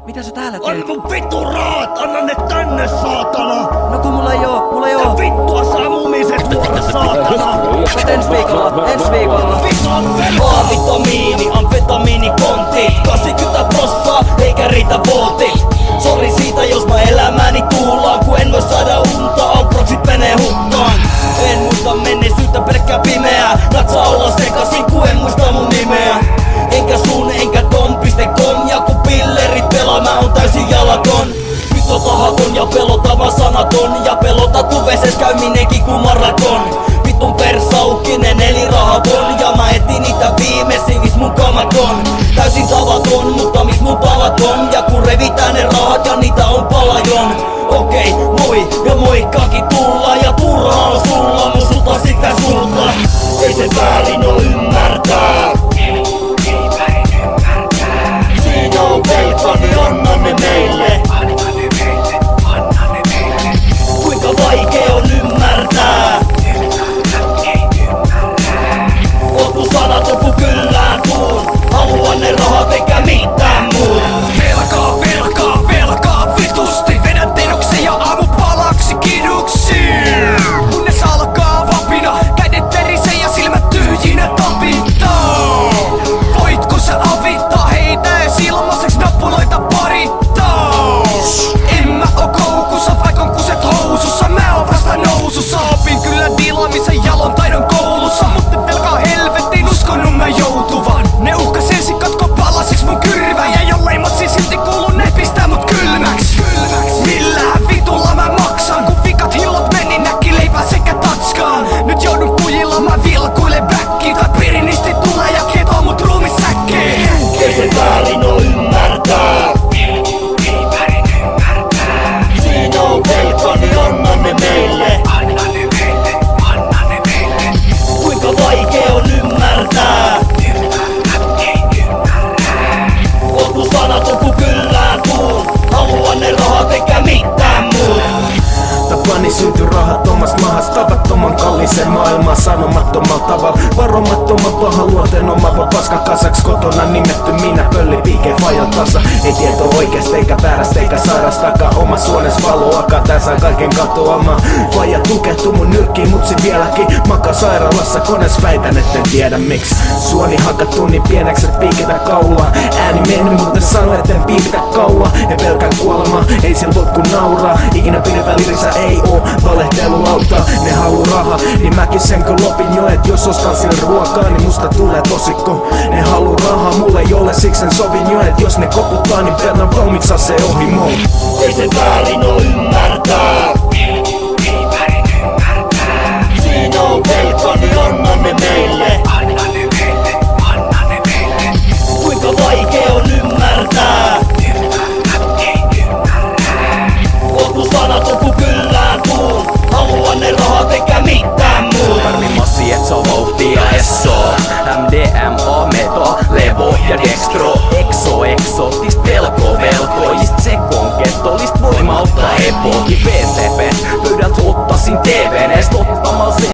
Mitä sä täällä teet? Anna mun vittu rahat! Anna ne tänne, saatana! No kun mulla ei oo. Mitä vittua sä mumiset vuoro, saatana? Mut ensi viikolla. A-vitamiini, amfetamiinikontit 80% eikä riitä voltit. Sori siitä jos mä elämääni tuulaan, kun en voi saada unta, amproksit menee hukkaan. En muista menneisyyttä, pelkkää pimeää. Natsaa olla sekasin, kun en muista mun nimeä. Enkä sun, enkä tom.com. Ja kun pillerit pelaa, mä oon täysin jalaton. Nyt on tahaton ja pelotava sanaton. Ja pelotat kun veses käyminenkin kun maraton. Vitun persaukinen eli rahaton. Ja mä etin niitä viimeisin, mis mun kamat on. Täysin tavaton, mutta mis mun palat on. Ja kun revitään ne rahat ja niitä on palajon. Okei, moi ja moikkaakin tulla. Ja turhaa on sulla, mun sulta sitä sulta. Ei se väärin oo ymmärtää. Siinä on velka, niin anna ne meille. Kuinka vaikea on ymmärtää. Oot mun sanaton kun kyllään tuun. Haluan ne rahat eikä mitään muut. Velkaa vitusti. Vedän tenoksen ja aamupalaksi kiduksi. Kunnes alkaa vapina, kädet perise ja silmät tyhjinä tapittaa. Voitko sä avittaa heitä ees ilmaiseksi nappuloita parittaa? En mä oo koukussa, vaik on kuset housussa. Mä oon vasta nousussa. Opin kyllä dilaamisen jalon taidon koulussa. Mutta velkaa helvettiin uskonut mä joutuvan. Ne uhkas ensin katko palasiksi mun kyrväjä. Jollei massi silti kuulu ne pistää mut kylmäks. Millään vitulla mä maksan, kun vikat hillot meni näkkileipään sekä tatskaan. Nyt joudun kujilla mä vilkuille backiin. Tai pirinisti tulee ja kietoo mut ruumissäkkiin. Ei se väärin oo ymmärtää. Siinä on velka, niin anna ne meille. Kuinka vaikea on ymmärtää. Oot mun sanaton kun kyllään tuun. Haluan ne rahat eikä mitään muut. Tapani synty rahattomasta mahas, tavattoman kalliisen maailman sanomattomalla tavalla. Varomattoman paha luonteen omava paska kasaks kotona nimetty minä pöllipiike fajan tasa. Ei tieto oikeesta eikä väärästä eikä sairastakaan oma suones valoakaan. Tää saa kaiken katoamaan. Faija tukehtu mun nyrkkiin mutsi vieläkin makaa sairaalassa kones väitän etten tiedä miksi. Suoni hakattu niin pieneksi et piiketä kaulaa. Ääni mennyt muuten sano etten piipitä kauaa. Ja pelkään kuolemaa, ei siellä voi kun nauraa. Ikinä pidempää lirissä ei oo valehtelu auttaa. Ne haluu rahaa, niin mäkin sen kun lopin jo. Et jos ostan sille ruokaa, niin musta tulee tosikko. Ne haluu rahaa, mulle ei ole siksi sen sovin jo. Et jos ne koputtaa, niin verran valmiiksi se ohimoon. Ei se väärin oo ymmärtää.